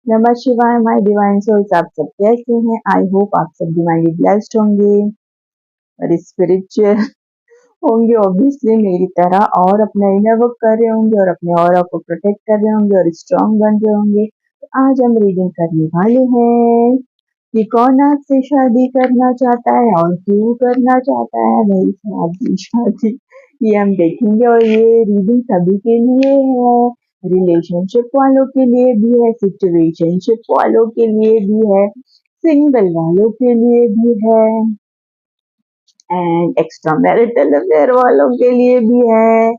नमः शिवाय my divine souls, आप सब कैसे हैं? आई होप आप सब डिवाइनली ब्लेस्ड होंगे और स्पिरिचुअल होंगे ऑब्वियसली मेरी तरह, और अपना इनर वर्क कर रहे होंगे और अपने ऑरा को प्रोटेक्ट कर रहे होंगे और स्ट्रांग बन रहे होंगे। तो आज हम रीडिंग करने वाले हैं कि कौन आपसे शादी करना चाहता है और क्यों करना चाहता है। भाई शादी शादी ये हम देखेंगे, और ये रीडिंग सभी के लिए है। रिलेशनशिप वालों के लिए भी है, सिचुएशनशिप वालों के लिए भी है, सिंगल वालों के लिए भी है, एंड एक्स्ट्रा मैरिटल अफेयर वालों के लिए भी है।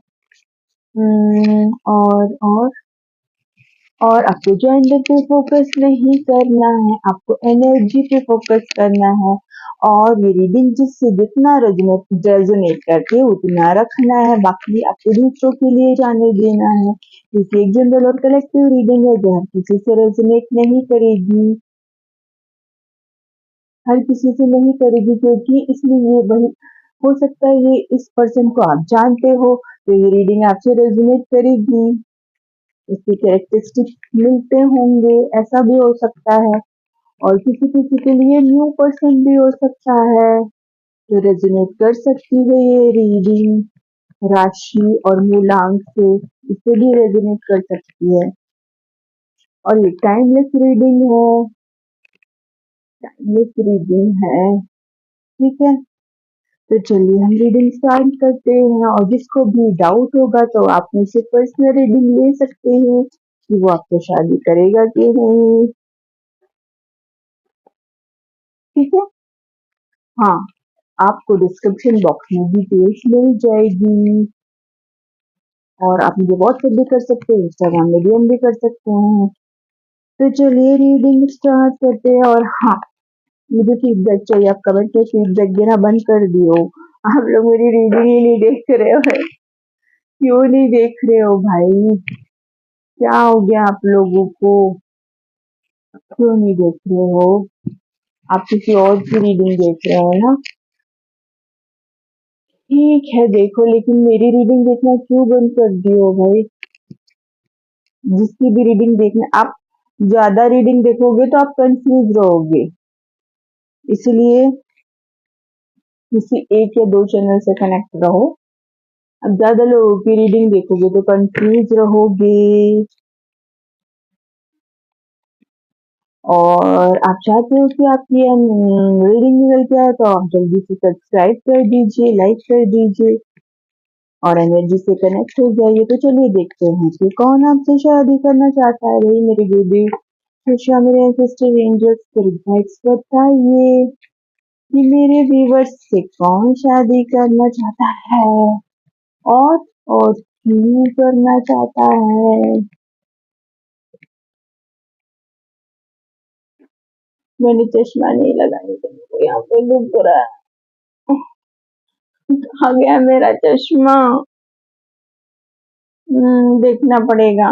और आपको जेंडर पे फोकस नहीं करना है, आपको एनर्जी पे फोकस करना है। और ये रीडिंग जिससे जितना रेजोनेट करती है उतना रखना है, बाकी आपको दूसरों के लिए जाने देना है, क्योंकि एक जनरल और कलेक्टिव रीडिंग है जो हर किसी से रेजोनेट नहीं करेगी, हर किसी से नहीं करेगी, क्योंकि इसलिए ये वही हो सकता है ये इस पर्सन को आप जानते हो तो ये रीडिंग आपसे रेजोनेट करेगी, उसके कैरेक्टरिस्टिक मिलते होंगे, ऐसा भी हो सकता है। और किसी किसी के लिए न्यू पर्सन भी हो सकता है जो रेजोनेट कर सकती है ये रीडिंग राशि और मूलांक से, इसे भी रेजोनेट कर सकती है। और ये टाइमलेस रीडिंग है, टाइमलेस रीडिंग है। ठीक है, तो चलिए हम रीडिंग स्टार्ट करते हैं। और जिसको भी डाउट होगा तो आप मुझसे पर्सनल रीडिंग ले सकते हैं कि वो आपको शादी करेगा कि नहीं। ठीक है, हाँ, आपको डिस्क्रिप्शन बॉक्स में डिटेल्स मिल जाएगी, और आप मुझे व्हाट्सएप भी कर सकते हैं, इंस्टाग्राम में डीएम भी कर सकते हैं। तो चलिए रीडिंग स्टार्ट करते हैं। और हाँ, मुझे फीडबैक चाहिए, आप कमेंट में फीडबैक देना बंद कर दियो। आप लोग मेरी रीडिंग ही नहीं देख रहे हो, क्यों नहीं देख रहे हो भाई? क्या हो गया आप लोगों को? क्यों नहीं देख रहे हो? आप किसी और की रीडिंग देख रहे हो ना? ठीक है देखो, लेकिन मेरी रीडिंग देखना क्यों बंद कर दियो भाई? जिसकी भी रीडिंग देखना, आप ज्यादा रीडिंग देखोगे तो आप कंफ्यूज रहोगे, इसलिए किसी एक या दो चैनल से कनेक्ट रहो। अब ज्यादा लोगों की रीडिंग देखोगे तो कंफ्यूज रहोगे, और आप चाहते हो कि आपकी रीडिंग निकल के आए तो आप जल्दी से सब्सक्राइब कर दीजिए, लाइक कर दीजिए और एनर्जी से कनेक्ट हो जाइए। तो चलिए देखते हैं कि कौन आपसे शादी करना चाहता है। भाई मेरे बेबी खुशियाँ, मेरे एंसेस्टर एंजल्स स्पिरिट गाइड्स, बताइए कि मेरे व्यूवर्स से कौन शादी करना चाहता है और और क्यों करना चाहता है। मैंने चश्मा नहीं लगाई तो मेरे यहाँ पे दुख रहा है। कहाँ गया मेरा चश्मा? देखना पड़ेगा।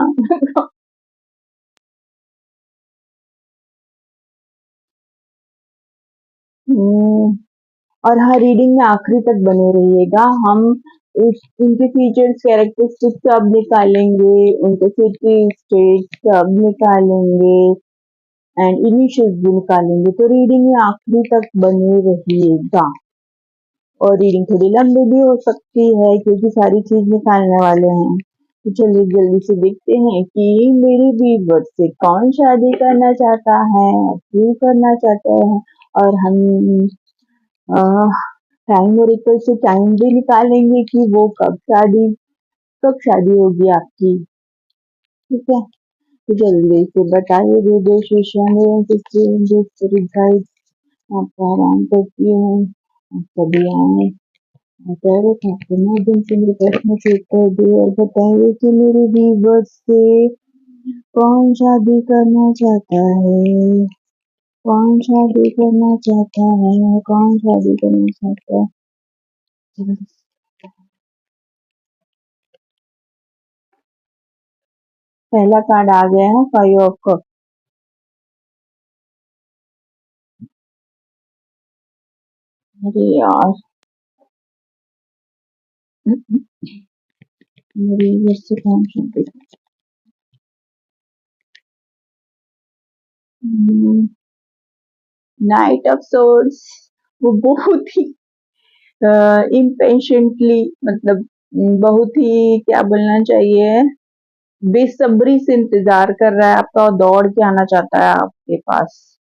हम्म, और हर रीडिंग में आखिरी तक बने रहिएगा। हम उनके फीचर्स कैरेक्टरिस्टिक्स सब निकालेंगे, उनके सिटी स्टेट सब निकालेंगे एंड इनिशियल्स भी निकालेंगे। तो रीडिंग में आखिरी तक बने रहिएगा। और रीडिंग थोड़ी लंबी भी हो सकती है क्योंकि सारी चीज निकालने वाले हैं। तो चलिए जल्दी से देखते हैं कि मेरे व्यूअर्स से कौन शादी करना चाहता है, क्यों करना चाहता है। और हम टाइम ओरेकल से टाइम भी निकालेंगे कि वो कब शादी होगी आपकी। ठीक है, तो जल्दी से बताइए दे शिष्य मेरे गाइड, आपका आराम करती हूँ, आप सभी आए पैरों का माध्यम से मेरे प्रश्न चेक कर दिए और बताइए कि मेरे व्यूअर्स से कौन शादी करना चाहता है, कौन शादी करना चाहता है, कौन शादी करना चाहता है। पहला कार्ड आ गया है, 5 ऑफ कप। अरे यार, मेरे व्यूअर्स से कौन शादी नाइट ऑफ सोर्ड्स वो बहुत ही इम्पेशेंटली मतलब बहुत ही क्या बोलना चाहिए बेसब्री से इंतजार कर रहा है आपका और दौड़ के आना चाहता है आपके पास।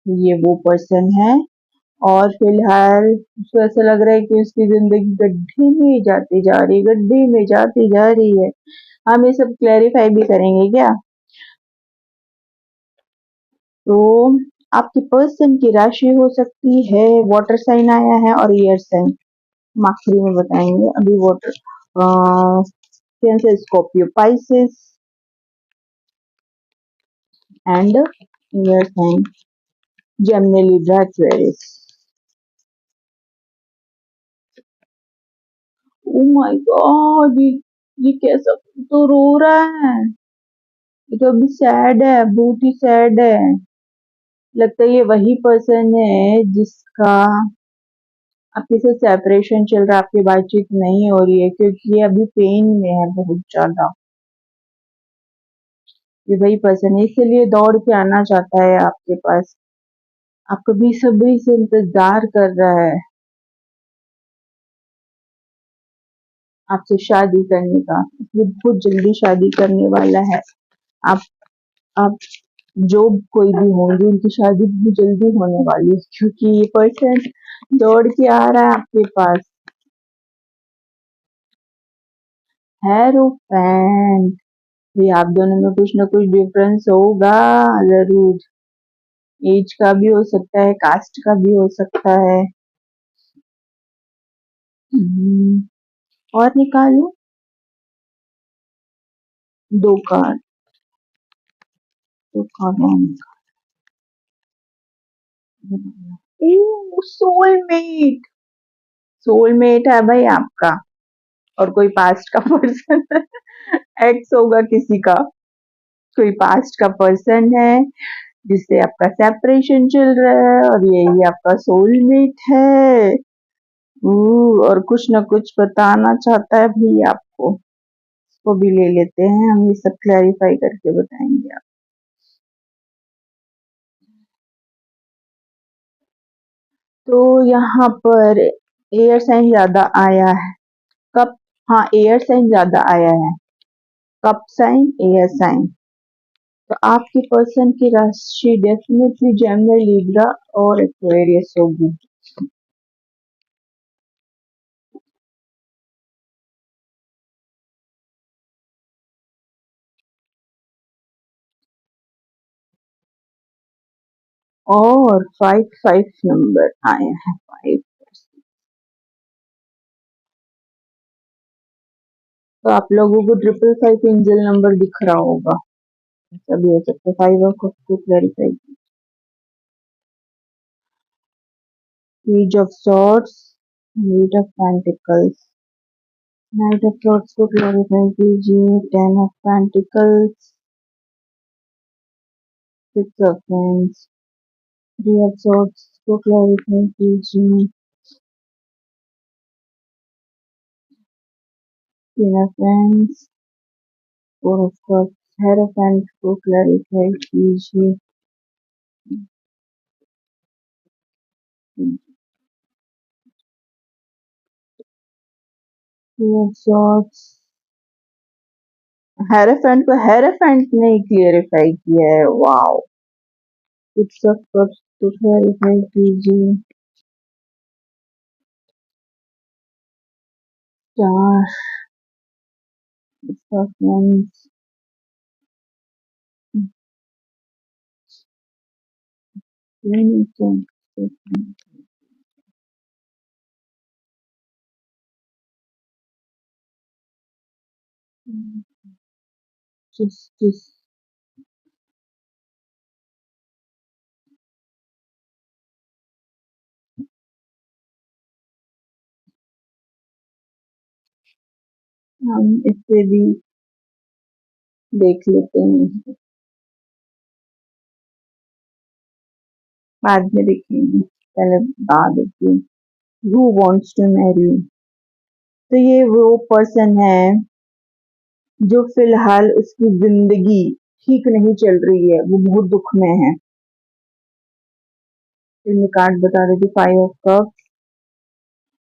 ये वो पर्सन है और फिलहाल उसको ऐसा लग रहा है कि उसकी जिंदगी गड्ढे में जाती जा रही है, गड्ढे में जाती जा रही है। हम ये सब क्लैरिफाई भी करेंगे क्या? तो आपके पर्सन की राशि हो सकती है, वाटर साइन आया है और एयर साइन। हम आखिरी में बताएंगे। अभी water Cancer, Scorpio, Pisces and air sign Gemini, Libra, Aquarius. Oh my God, ये कैसा तो रो रहा है। ये तो अभी सैड है, बहुत ही सैड है। लगता है ये वही पर्सन है जिसका आपके साथ सेपरेशन चल रहा है, आपकी बातचीत नहीं हो रही है क्योंकि ये अभी पेन में है बहुत ज्यादा। ये वही पर्सन है, इसीलिए दौड़ के आना चाहता है आपके पास। आपको बेसब्री से इंतजार कर रहा है आपसे शादी करने का। ये बहुत जल्दी शादी करने वाला है। आप आप जो कोई भी होंगे उनकी शादी बहुत जल्दी होने वाली है क्योंकि ये पर्सन दौड़ के आ रहा है आपके पास। हेरोफेंट, ये आप दोनों में कुछ ना कुछ डिफरेंस होगा जरूर। एज का भी हो सकता है, कास्ट का भी हो सकता है। और निकालो दो कार्ड, दो कार्ड। सोलमेट, सोलमेट है भाई आपका। और कोई पास्ट का पर्सन एक्स होगा किसी का, कोई पास्ट का पर्सन है जिससे आपका सेपरेशन चल रहा है और यही आपका सोलमेट है। और कुछ ना कुछ बताना चाहता है भाई आपको। इसको भी ले लेते हैं, हम ये सब क्लैरिफाई करके बताएंगे आप। तो यहाँ पर एयर साइन ज्यादा आया है। कप, हाँ एयर साइन ज्यादा आया है। Cup sign, air sign. तो आपके पर्सन की राशि डेफिनेटली जेमिनी, लिब्रा और एक्वेरियस होगी। और 5 नंबर आया है, 5। तो आप लोगों को 555 एंजल नंबर दिख रहा होगा। ऐसा भी हो सकता है। 5 ऑफ को clarify. Page of swords, eight of pentacles. Knight of swords को क्लैरिफाई कीजिए। 10 of pentacles, 6 of wands। 3 of swords को क्लैरिफाई कीजिए। 3 of wands, 4 of cups. Hierophant को क्लैरिफाई कीजिए। 2 ऑफ सॉर्ड्स। हेरोफेंट को हेरोफेंट ने क्लियरिफाई किया है, वाओ। 6 ऑफ कप्स को क्लैरिफाई कीजिए। 4 ऑफ wands। जस्टिस। हम इससे भी देख लेते हैं, बाद में देखेंगे, पहले बता देती हूँ। Who wants to marry you? तो ये वो पर्सन है जो फिलहाल उसकी जिंदगी ठीक नहीं चल रही है, वो बहुत दुख में है। फिर कार्ड बता देती 5 of cups,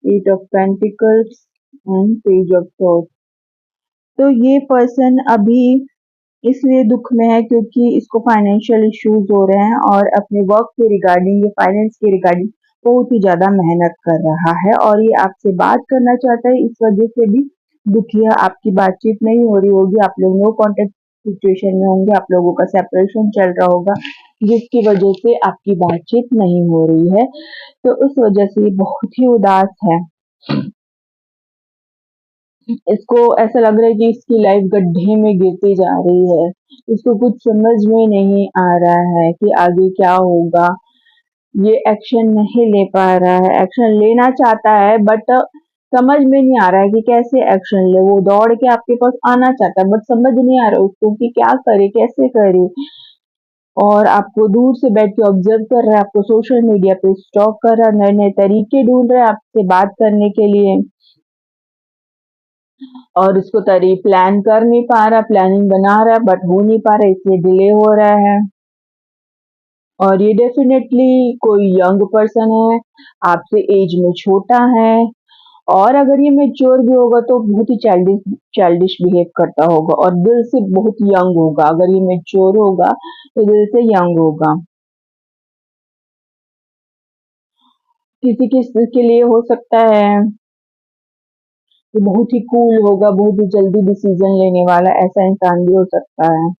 8 of pentacles and page of swords. तो ये पर्सन अभी इसलिए दुख में है क्योंकि इसको फाइनेंशियल इश्यूज हो रहे हैं और अपने वर्क के रिगार्डिंग, ये फाइनेंस के रिगार्डिंग बहुत ही ज्यादा मेहनत कर रहा है और ये आपसे बात करना चाहता है, इस वजह से भी दुखी है। आपकी बातचीत नहीं हो रही होगी, आप लोग नो कांटेक्ट सिचुएशन में होंगे, आप लोगों का सेपरेशन चल रहा होगा, जिसकी वजह से आपकी बातचीत नहीं हो रही है। तो उस वजह से ये बहुत ही उदास है। इसको ऐसा लग रहा है कि इसकी लाइफ गड्ढे में गिरती जा रही है। इसको कुछ समझ में नहीं आ रहा है कि आगे क्या होगा। ये एक्शन नहीं ले पा रहा है, एक्शन लेना चाहता है बट समझ में नहीं आ रहा है कि कैसे एक्शन ले। वो दौड़ के आपके पास आना चाहता है बट समझ नहीं आ रहा उसको कि क्या करे, कैसे करे। और आपको दूर से बैठ के ऑब्जर्व कर रहा है, आपको सोशल मीडिया पे स्टॉक कर रहा है, नए-नए तरीके ढूँढ रहा है आपसे बात करने के लिए। और उसको तरी प्लान कर नहीं पा रहा, प्लानिंग बना रहा है बट हो नहीं पा रहा, इसलिए डिले हो रहा है। और ये डेफिनेटली कोई यंग पर्सन है, आपसे एज में छोटा है और अगर ये मैच्योर भी होगा तो बहुत ही चाइल्डिश चाइल्डिश बिहेव करता होगा और दिल से बहुत यंग होगा। अगर ये मैच्योर होगा तो दिल से यंग होगा। किसी किसी के लिए हो सकता है ये बहुत ही कूल होगा, बहुत ही जल्दी डिसीजन लेने वाला, ऐसा इंसान भी हो सकता है।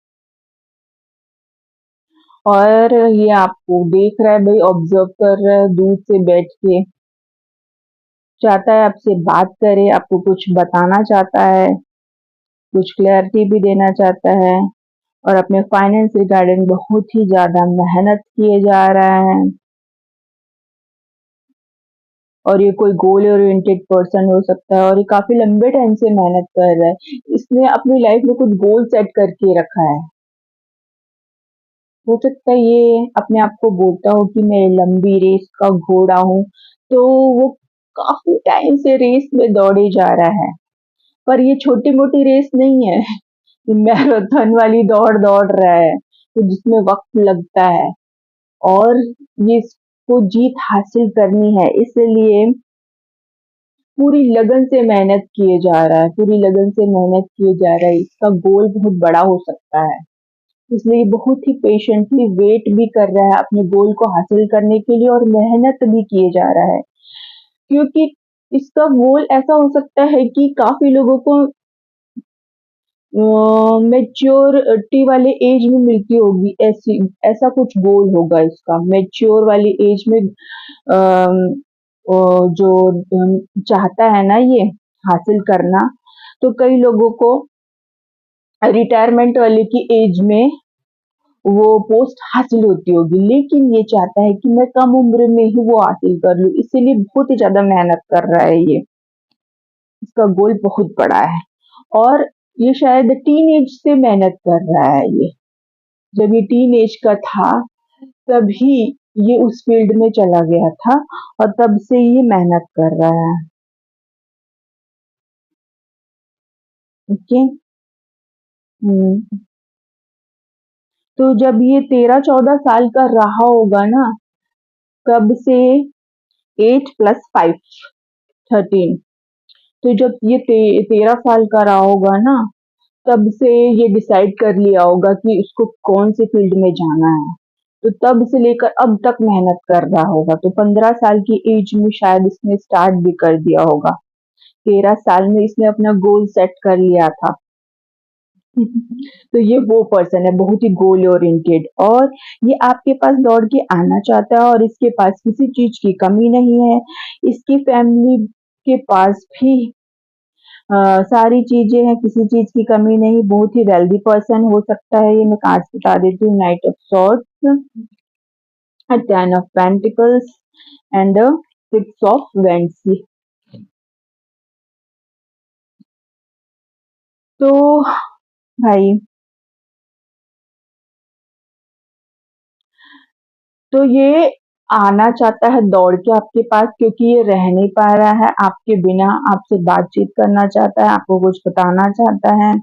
और ये आपको देख रहा है भाई, ऑब्जर्व कर रहा है दूर से बैठ के, चाहता है आपसे बात करे, आपको कुछ बताना चाहता है, कुछ क्लैरिटी भी देना चाहता है और अपने फाइनेंस रिगार्डिंग बहुत ही ज़्यादा मेहनत किए जा रहा है। और ये कोई गोल ओरिएंटेड पर्सन हो सकता है और ये काफ़ी लंबे टाइम से मेहनत कर रहा है। इसने अपनी लाइफ में कुछ गोल सेट करके रखा है। हो सकता है ये अपने आप को बोलता हो कि मैं लंबी रेस का घोड़ा हूँ, तो वो काफ़ी टाइम से रेस में दौड़े जा रहा है। पर ये छोटी-मोटी रेस नहीं है, ये मैराथन वाली दौड़ दौड़ रहा है, तो जिसमें वक़्त लगता है और ये इसको जीत हासिल करनी है, इसलिए पूरी लगन से मेहनत किए जा रहा है, पूरी लगन से मेहनत किए जा रहा है। इसका गोल बहुत बड़ा हो सकता है, इसलिए बहुत ही पेशेंटली वेट भी कर रहा है अपने गोल को हासिल करने के लिए और मेहनत भी किए जा रहा है। क्योंकि इसका गोल ऐसा हो सकता है कि काफ़ी लोगों को मैच्योरिटी वाले एज में मिलती होगी, ऐसी ऐसा कुछ गोल होगा इसका। मैच्योर वाली एज में अम, जो चाहता है ना ये हासिल करना, तो कई लोगों को रिटायरमेंट वाले की एज में वो पोस्ट हासिल होती होगी, लेकिन ये चाहता है कि मैं कम उम्र में ही वो हासिल कर लूँ, इसीलिए बहुत ही ज़्यादा मेहनत कर रहा है ये। इसका गोल बहुत बड़ा है और ये शायद टीनेज से मेहनत कर रहा है ये। जब ये टीनेज का था, तभी ये उस फील्ड में चला गया था और तब से ये मेहनत कर रहा है। ओके। तो जब ये 13-14 साल का रहा होगा ना, तब से 8 प्लस 5 13, तो जब ये 13 साल का रहा होगा ना, तब से ये डिसाइड कर लिया होगा कि उसको कौन सी फील्ड में जाना है। तो तब से लेकर अब तक मेहनत कर रहा होगा, तो 15 साल की एज में शायद इसने स्टार्ट भी कर दिया होगा। 13 साल में इसने अपना गोल सेट कर लिया था। तो ये वो पर्सन है बहुत ही गोल ओरिएंटेड और ये आपके पास दौड़ के आना चाहता है और इसके पास किसी चीज की कमी नहीं है। इसकी फैमिली के पास भी सारी चीजें हैं, किसी चीज की कमी नहीं, बहुत ही वेल्दी पर्सन हो सकता है ये। मैं कार्ड्स बता देती हूँ, night of swords, 10 of pentacles and 6 of vends. तो भाई, तो ये आना चाहता है दौड़ के आपके पास क्योंकि ये रह नहीं पा रहा है आपके बिना, आपसे बातचीत करना चाहता है, आपको कुछ बताना चाहता है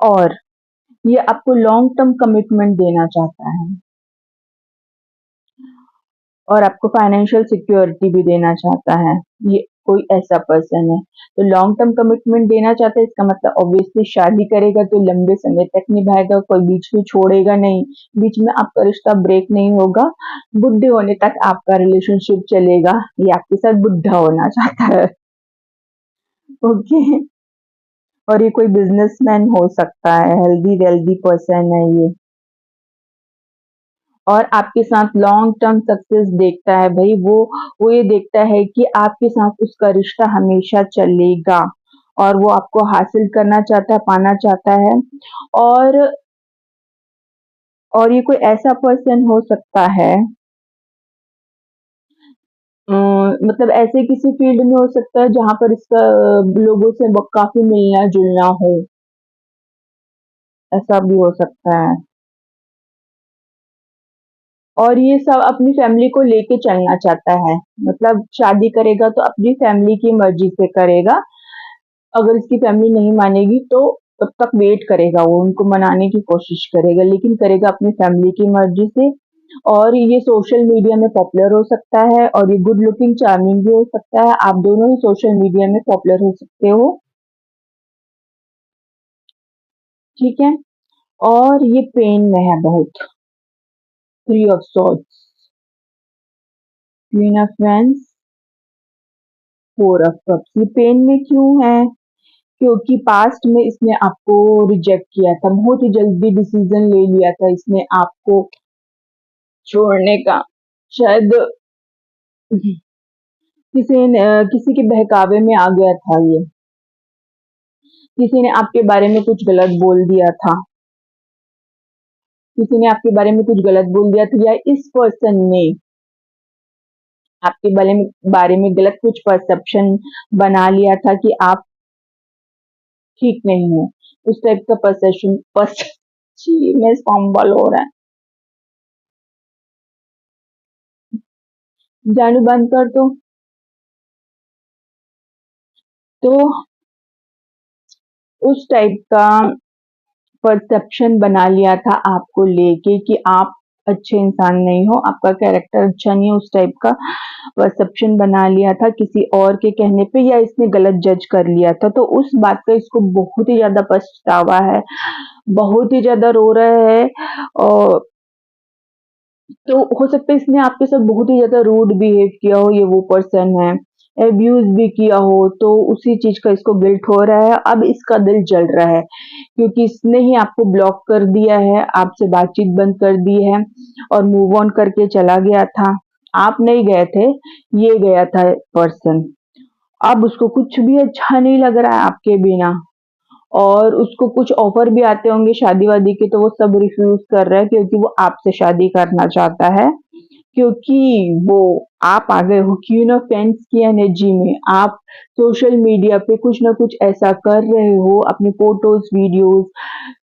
और ये आपको लॉन्ग टर्म कमिटमेंट देना चाहता है। और आपको फाइनेंशियल सिक्योरिटी भी देना चाहता है, ये कोई ऐसा पर्सन है। तो लॉन्ग टर्म कमिटमेंट देना चाहता है, इसका मतलब ऑब्वियसली शादी करेगा तो लंबे समय तक निभाएगा, कोई बीच में छोड़ेगा नहीं, बीच में आपका रिश्ता ब्रेक नहीं होगा, बुढ़े होने तक आपका रिलेशनशिप चलेगा, ये आपके साथ बुढ़ा होना चाहता है। ओके। और ये कोई बिजनेसमैन हो सकता है, हेल्दी वेल्दी पर्सन है ये, और आपके साथ लॉन्ग टर्म सक्सेस देखता है भाई, वो ये देखता है कि आपके साथ उसका रिश्ता हमेशा चलेगा, और वो आपको हासिल करना चाहता है, पाना चाहता है। और ये कोई ऐसा पर्सन हो सकता है, मतलब ऐसे किसी फील्ड में हो सकता है जहाँ पर इसका लोगों से काफी मिलना जुलना हो, ऐसा भी हो सकता है। और ये सब अपनी फैमिली को लेके चलना चाहता है, मतलब शादी करेगा तो अपनी फैमिली की मर्जी से करेगा, अगर इसकी फैमिली नहीं मानेगी तो तब तक वेट करेगा, वो उनको मनाने की कोशिश करेगा, लेकिन करेगा अपनी फैमिली की मर्जी से। और ये सोशल मीडिया में पॉपुलर हो सकता है, और ये गुड लुकिंग चार्मिंग भी हो सकता है, आप दोनों ही सोशल मीडिया में पॉपुलर हो सकते हो। ठीक है। और ये पेन में है बहुत, three of swords, queen of wands, four of cups. ये पेन में क्यों है? क्योंकि पास्ट में इसने आपको रिजेक्ट किया था, बहुत ही जल्दी डिसीजन ले लिया था इसने आपको छोड़ने का, शायद किसी के बहकावे में आ गया था ये, किसी ने आपके बारे में कुछ गलत बोल दिया था, किसी ने आपके बारे में कुछ गलत बोल दिया था, या इस पर्सन ने आपके बारे में गलत कुछ परसेप्शन बना लिया था कि आप ठीक नहीं हो, उस टाइप का परसेप्शन जी मैं फंबल हो रहा है, जानू बंद कर दो। तो उस टाइप का परसेप्शन बना लिया था आपको लेके कि आप अच्छे इंसान नहीं हो, आपका कैरेक्टर अच्छा नहीं है, उस टाइप का परसेप्शन बना लिया था किसी और के कहने पे, या इसने गलत जज कर लिया था, तो उस बात का इसको बहुत ही ज्यादा पछतावा है, बहुत ही ज्यादा रो रहा है। और तो हो सकता है इसने आपके साथ बहुत ही ज्यादा रूड बिहेव किया हो, ये वो पर्सन है, एब्यूज भी किया हो, तो उसी चीज का इसको गिल्ट हो रहा है, अब इसका दिल जल रहा है, क्योंकि इसने ही आपको ब्लॉक कर दिया है, आपसे बातचीत बंद कर दी है, और मूव ऑन करके चला गया था। आप नहीं गए थे, ये गया था पर्सन। अब उसको कुछ भी अच्छा नहीं लग रहा है आपके बिना, और उसको कुछ ऑफर भी आते होंगे शादी वादी के, तो वो सब रिफ्यूज कर रहा है, क्योंकि वो आपसे शादी करना चाहता है, क्योंकि वो आप आ गए हो क्वीन ऑफ पेंस की एनर्जी में, आप सोशल मीडिया पे कुछ ना कुछ ऐसा कर रहे हो, अपनी फोटोज वीडियोस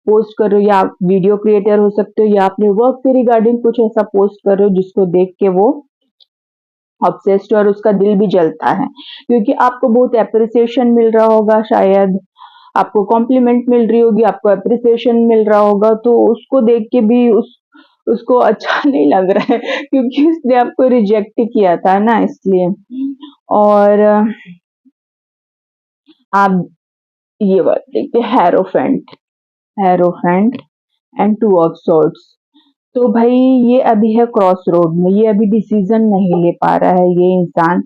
पोस्ट कर रहे हो, या आप वीडियो क्रिएटर हो सकते हो, या अपने वर्क के रिगार्डिंग कुछ ऐसा पोस्ट कर रहे हो जिसको देख के वो ऑब्सेस्ड, और उसका दिल भी जलता है, क्योंकि आपको बहुत एप्रिसिएशन मिल रहा होगा, शायद आपको कॉम्प्लीमेंट मिल रही होगी, आपको एप्रिसिएशन मिल रहा होगा, तो उसको देख के भी उसको अच्छा नहीं लग रहा है, क्योंकि उसने आपको रिजेक्ट किया था ना, इसलिए। और आप ये बात देखते, hierophant and two of swords. तो भाई ये अभी है क्रॉस रोड में, ये अभी डिसीजन नहीं ले पा रहा है ये इंसान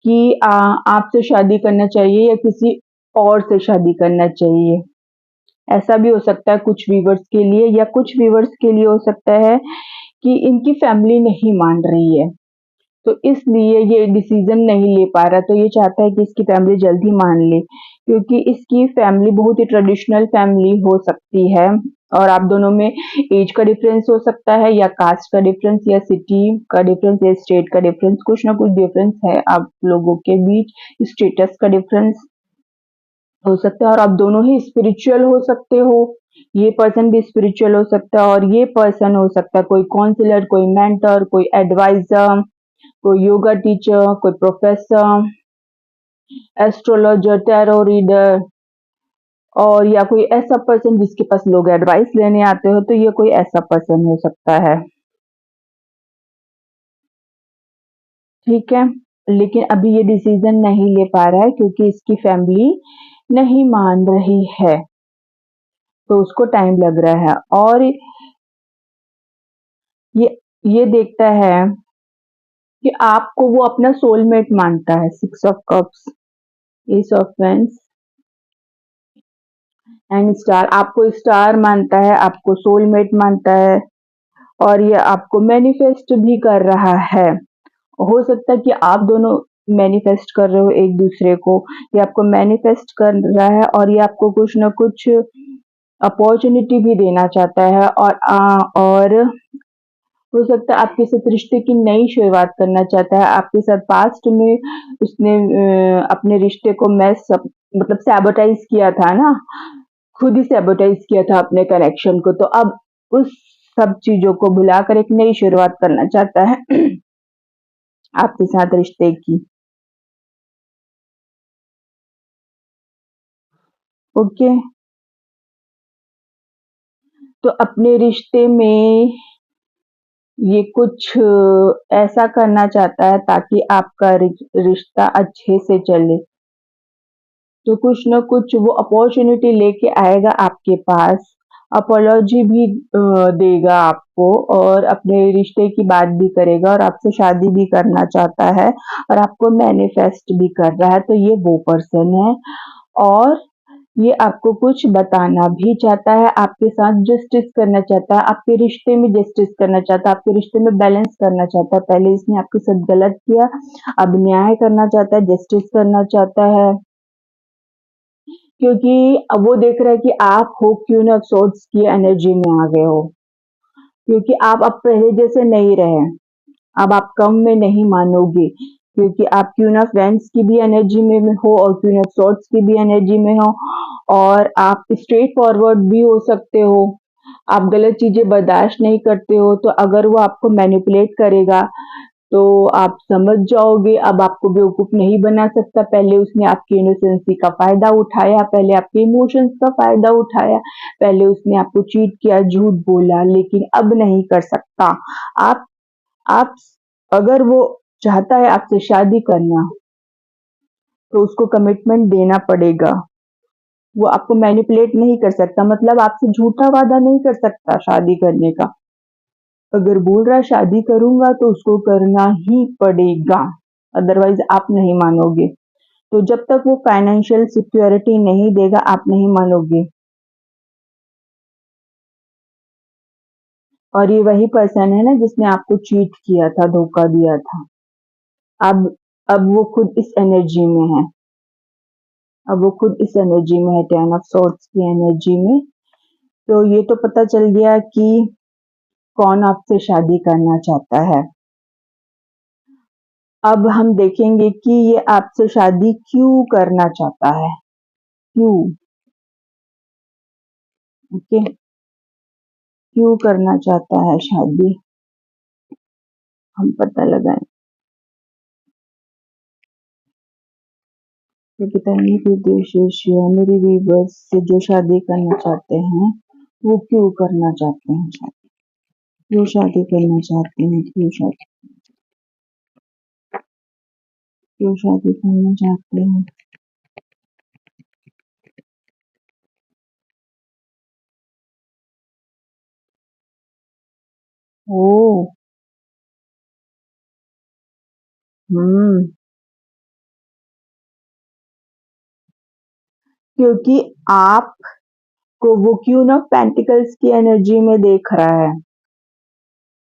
कि आपसे शादी करना चाहिए या किसी और से शादी करना चाहिए। ऐसा भी हो सकता है कुछ व्यूवर्स के लिए, या कुछ व्यूवर्स के लिए हो सकता है कि इनकी फैमिली नहीं मान रही है, तो इसलिए ये डिसीजन नहीं ले पा रहा, तो ये चाहता है कि इसकी फैमिली जल्दी मान ले, क्योंकि इसकी फैमिली बहुत ही ट्रेडिशनल फैमिली हो सकती है, और आप दोनों में एज का डिफरेंस हो सकता है, या कास्ट का डिफरेंस, या सिटी का डिफरेंस, या स्टेट का डिफरेंस, कुछ ना कुछ डिफरेंस है आप लोगों के बीच, स्टेटस का डिफरेंस हो सकता है, और आप दोनों ही स्पिरिचुअल हो सकते हो, ये पर्सन भी स्पिरिचुअल हो सकता है, और ये पर्सन हो सकता है कोई काउंसलर, कोई मेंटर, कोई एडवाइजर, कोई योगा टीचर, कोई प्रोफेसर, एस्ट्रोलॉजर, टैरो रीडर, और या कोई ऐसा पर्सन जिसके पास लोग एडवाइस लेने आते हो, तो ये कोई ऐसा पर्सन हो सकता है। ठीक है? लेकिन अभी ये डिसीज़न नहीं ले पा रहा है क्योंकि इसकी फैमिली नहीं मान रही है, तो उसको टाइम लग रहा है और ये ये देखता है कि आपको वो अपना सोलमेट मानता है। 6 of cups, ace of pents and star, आपको स्टार मानता है, आपको सोलमेट मानता है और ये आपको मैनिफेस्ट भी कर रहा है। हो सकता है कि आप दोनों मैनिफेस्ट कर रहे हो एक दूसरे को, ये आपको मैनिफेस्ट कर रहा है और ये आपको कुछ न कुछ अपॉर्चुनिटी भी देना चाहता है और हो सकता है आपके साथ रिश्ते की नई शुरुआत करना चाहता है। आपके साथ पास्ट में उसने अपने रिश्ते को मैस अप मतलब सैबोटाइज़ किया था ना, खुद ही सैबोटाइज़ किया था अपने कनेक्शन को, तो अब उस सब चीज़ों को भुलाकर एक नई शुरुआत करना चाहता है आपके साथ रिश्ते की। ओके, तो अपने रिश्ते में ये कुछ ऐसा करना चाहता है ताकि आपका रिश्ता अच्छे से चले। तो कुछ न कुछ वो अपॉर्च्युनिटी लेके आएगा आपके पास, अपोलॉजी भी देगा आपको और अपने रिश्ते की बात भी करेगा और आपसे शादी भी करना चाहता है और आपको मैनिफेस्ट भी कर रहा है, तो ये वो पर्सन है और ये आपको कुछ बताना भी चाहता है, आपके साथ जस्टिस करना चाहता है, आपके रिश्ते में जस्टिस करना चाहता है, आपके रिश्ते में बैलेंस करना चाहता है। पहले इसने आपके साथ गलत किया, अब न्याय करना चाहता है, जस्टिस करना चाहता है। क्योंकि अब वो देख रहा है कि आप हो क्वीन ऑफ सोर्ड्स की एनर्जी में आ गए हो, क्योंकि आप अब पहले जैसे नहीं रहे, अब आप कम में नहीं मानोगे, क्योंकि आप क्वीन ऑफ वैंड्स की भी एनर्जी में हो और क्वीन ऑफ सोर्ड्स की भी एनर्जी में हो और आप स्ट्रेट फॉरवर्ड भी हो सकते हो, आप गलत चीजें बर्दाश्त नहीं करते हो, तो अगर वो आपको मैनिपुलेट करेगा तो आप समझ जाओगे, अब आपको बेवकूफ नहीं बना सकता। पहले उसने आपकी इनोसेंसी का फायदा उठाया, पहले आपके इमोशंस का फायदा उठाया, पहले उसने आपको चीट किया, झूठ बोला, लेकिन अब नहीं कर सकता। आप आप अगर वो चाहता है आपसे शादी करना, तो उसको कमिटमेंट देना पड़ेगा। वो आपको मैनिपुलेट नहीं कर सकता, मतलब आपसे झूठा वादा नहीं कर सकता शादी करने का। अगर बोल रहा है शादी करूँगा तो उसको करना ही पड़ेगा, अदरवाइज़ आप नहीं मानोगे। तो जब तक वो फाइनेंशियल सिक्योरिटी नहीं देगा, आप नहीं मानोगे। और ये वही पर्सन है ना जिसने आपको चीट किया था, धोखा दिया था। अब अब वो खुद इस एनर्जी में है, अब वो खुद इस एनर्जी में है, 10 ऑफ सोर्ड्स की एनर्जी में। तो ये तो पता चल गया कि कौन आपसे शादी करना चाहता है। अब हम देखेंगे कि ये आपसे शादी क्यों करना चाहता है, क्यों? ओके, क्यों करना चाहता है शादी, हम पता लगाएं। तो बताइए कि उद्देश्य मेरे व्यूअर्स से जो शादी करना चाहते हैं, वो क्यों करना चाहते हैं शादी, क्यों शादी करना चाहते हैं, क्यों शादी करना चाहते हैं। ओह! हुँ, क्योंकि आपको वो क्वीन ऑफ पेंटिकल्स की एनर्जी में देख रहा है,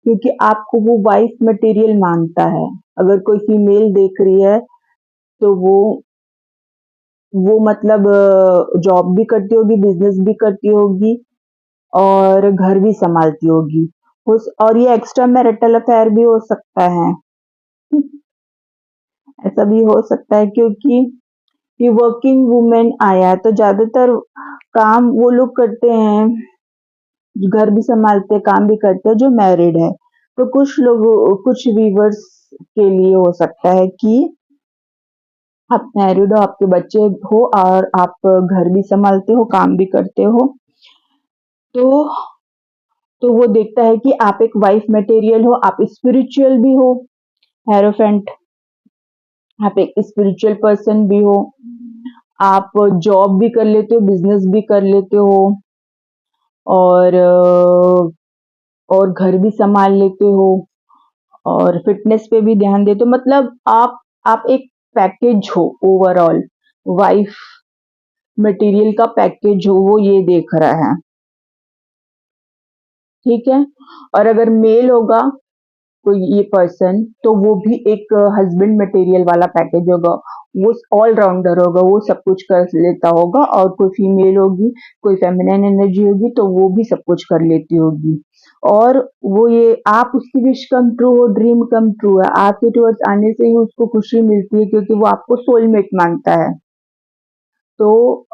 क्योंकि आपको वो वाइफ मटेरियल मानता है। अगर कोई फीमेल देख रही है, तो वो मतलब जॉब भी करती होगी, बिज़नेस भी करती होगी और घर भी सँभालती होगी। उस और ये एक्स्ट्रा मैरिटल अफ़ेयर भी हो सकता है। ऐसा भी हो सकता है क्योंकि ये वर्किंग वूमेन आया है, तो ज़्यादातर काम वो लोग करते हैं, घर भी सँभालते हैं, काम भी करते हैं जो मैरिड है। तो कुछ व्यूअर्स के लिए हो सकता है कि आप मैरिड हो, आपके बच्चे हो और आप घर भी सँभालते हो, काम भी करते हो। तो वो देखता है कि आप एक वाइफ मटेरियल हो, आप स्पिरिचुअल भी हो, हेरोफेंट। आप एक स्पिरिचुअल पर्सन भी हो, आप जॉब भी कर लेते हो, बिजनेस भी कर लेते हो और और घर भी संभाल लेते हो और फिटनेस पे भी ध्यान देते हो। मतलब आप एक पैकेज हो ओवरऑल, वाइफ मटेरियल का पैकेज हो, वो ये देख रहा है। ठीक है। और अगर मेल होगा कोई ये पर्सन, तो वो भी एक हस्बैंड मटेरियल वाला पैकेज होगा। वो ऑल राउंडर होगा, वो सब कुछ कर लेता होगा। और कोई फीमेल होगी, कोई फेमिनिन एनर्जी होगी, तो वो भी सब कुछ कर लेती होगी। और वो ये आप उसकी विश कम ट्रू हो, ड्रीम कम ट्रू है। आपके टुवर्ड्स आने से ही उसको खुशी मिलती है, क्योंकि वो आपको सोलमेट मानता है। तो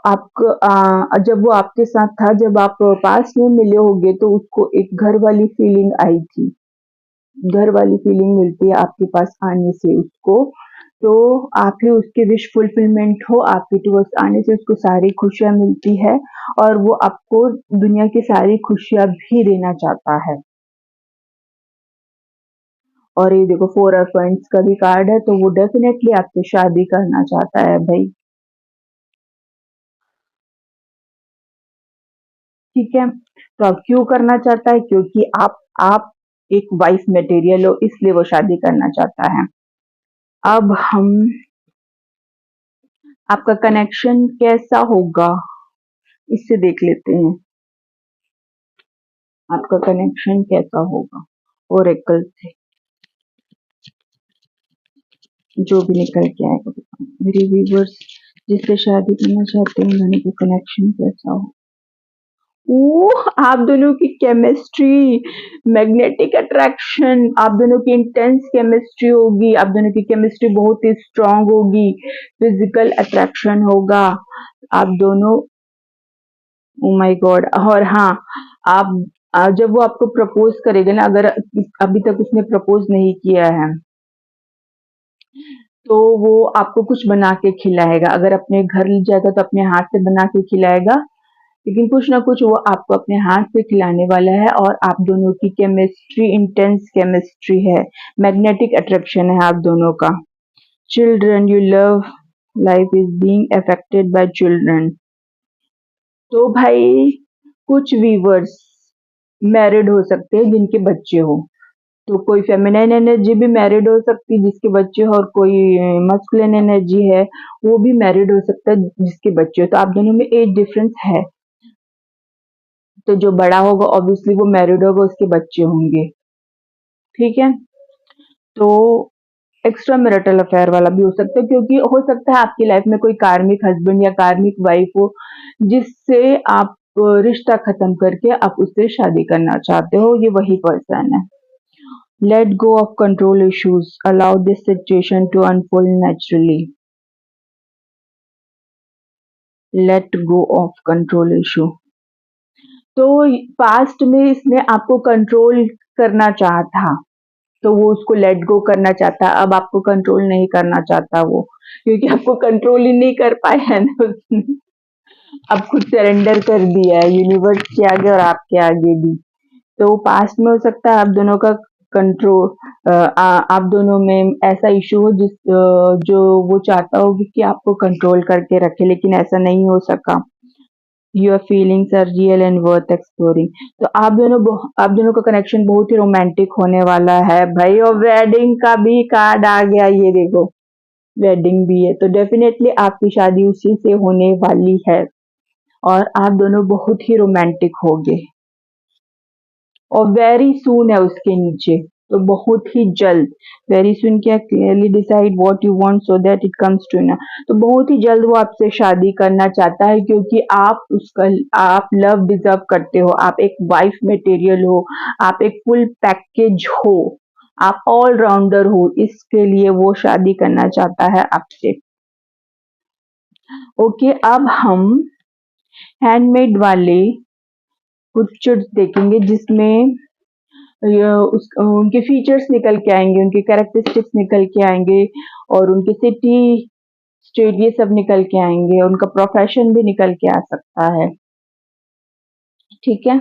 आपको जब वो आपके साथ था, जब आप पास में मिले होगे, तो उसको एक घर वाली फीलिंग आई थी। घर वाली फीलिंग मिलती है आपके पास आने से उसको। तो आप ही उसकी विश फुलफिलमेंट हो, आपके टुवर्ड्स आने से उसको सारी खुशियाँ मिलती है और वो आपको दुनिया की सारी खुशियाँ भी देना चाहता है। और ये देखो 4 ऑफ वांड्स का भी कार्ड है, तो वो डेफिनेटली आपसे शादी करना चाहता है भाई। ठीक है? तो अब क्यों करना चाहता है? क्योंकि आप एक वाइफ मटेरियल हो, इसलिए वो शादी करना चाहता है। अब हम आपका कनेक्शन कैसा होगा, इससे देख लेते हैं। आपका कनेक्शन कैसा होगा ओरेकल से, जो भी निकल के आएगा बताओ। मेरे व्यूवर्स जिससे शादी करना चाहते हैं, उन्होंने का कनेक्शन कैसा हो। ओह! आप दोनों की केमिस्ट्री, मैग्नेटिक अट्रैक्शन, आप दोनों की इंटेंस केमिस्ट्री होगी, आप दोनों की केमिस्ट्री बहुत ही स्ट्रांग होगी, फिजिकल अट्रैक्शन होगा, आप दोनों ओह माय गॉड। और हाँ, आप जब वो आपको प्रपोज करेगा ना, अगर अभी तक उसने प्रपोज नहीं किया है, तो वो आपको कुछ बना के खिलाएगा। अगर अपने घर ले जाएगा तो अपने हाथ से बना के खिलाएगा, लेकिन कुछ ना कुछ वो आपको अपने हाथ से खिलाने वाला है। और आप दोनों की केमिस्ट्री इंटेंस केमिस्ट्री है, मैग्नेटिक अट्रैक्शन है आप दोनों का। Children you love, life is being affected by children. तो भाई कुछ वीवर्स मैरिड हो सकते हैं जिनके बच्चे हो, तो कोई फेमिनाइन एनर्जी भी मैरिड हो सकती है जिसके बच्चे हो, और कोई मस्कुलिन एनर्जी है वो भी मैरिड हो सकता है जिसके बच्चे हो। तो आप दोनों में एज डिफरेंस है, तो जो बड़ा होगा ऑब्वियसली वो मैरिड होगा, उसके बच्चे होंगे। ठीक है। तो एक्स्ट्रा मैरिटल अफेयर वाला भी हो सकता है, क्योंकि हो सकता है आपकी लाइफ में कोई कार्मिक हस्बैंड या कार्मिक वाइफ हो, जिससे आप रिश्ता खत्म करके आप उससे शादी करना चाहते हो, ये वही पर्सन है। Let go of control issues. Allow this situation to unfold naturally. Let go of control issue. तो पास्ट में इसने आपको कंट्रोल करना चाहा था, तो वो उसको लेट गो करना चाहता, अब आपको कंट्रोल नहीं करना चाहता वो, क्योंकि आपको कंट्रोल ही नहीं कर पाया है ना उसने। अब खुद सरेंडर कर दिया है यूनिवर्स के आगे और आपके आगे भी। तो पास्ट में हो सकता है आप दोनों का कंट्रोल, आप दोनों में ऐसा इशू हो जो वो चाहता हो कि आपको कंट्रोल करके रखे, लेकिन ऐसा नहीं हो सका। Your feelings are real and worth exploring. तो आप दोनों का कनेक्शन बहुत ही रोमांटिक होने वाला है भाई। और वेडिंग का भी कार्ड आ गया, ये देखो वेडिंग भी है, तो डेफिनेटली आपकी शादी उसी से होने वाली है और आप दोनों बहुत ही रोमांटिक होगे। और वेरी सून है उसके नीचे, तो बहुत ही जल्द। वेरी सून क्या, clearly decide what you want so that it comes to ना। तो बहुत ही जल्द वो आपसे शादी करना चाहता है, क्योंकि आप लव डिजर्व करते हो, आप एक वाइफ मटेरियल हो, आप एक फुल पैकेज हो, आप ऑल राउंडर हो, इसके लिए वो शादी करना चाहता है आपसे। ओके, अब हम हैंडमेड वाले कुछ चिट्स देखेंगे, जिसमें उनके फीचर्स निकल के आएंगे, उनके कैरेक्टरिस्टिक्स निकल के आएंगे, और उनके सिटी स्टेट ये सब निकल के आएंगे, उनका प्रोफेशन भी निकल के आ सकता है। ठीक है।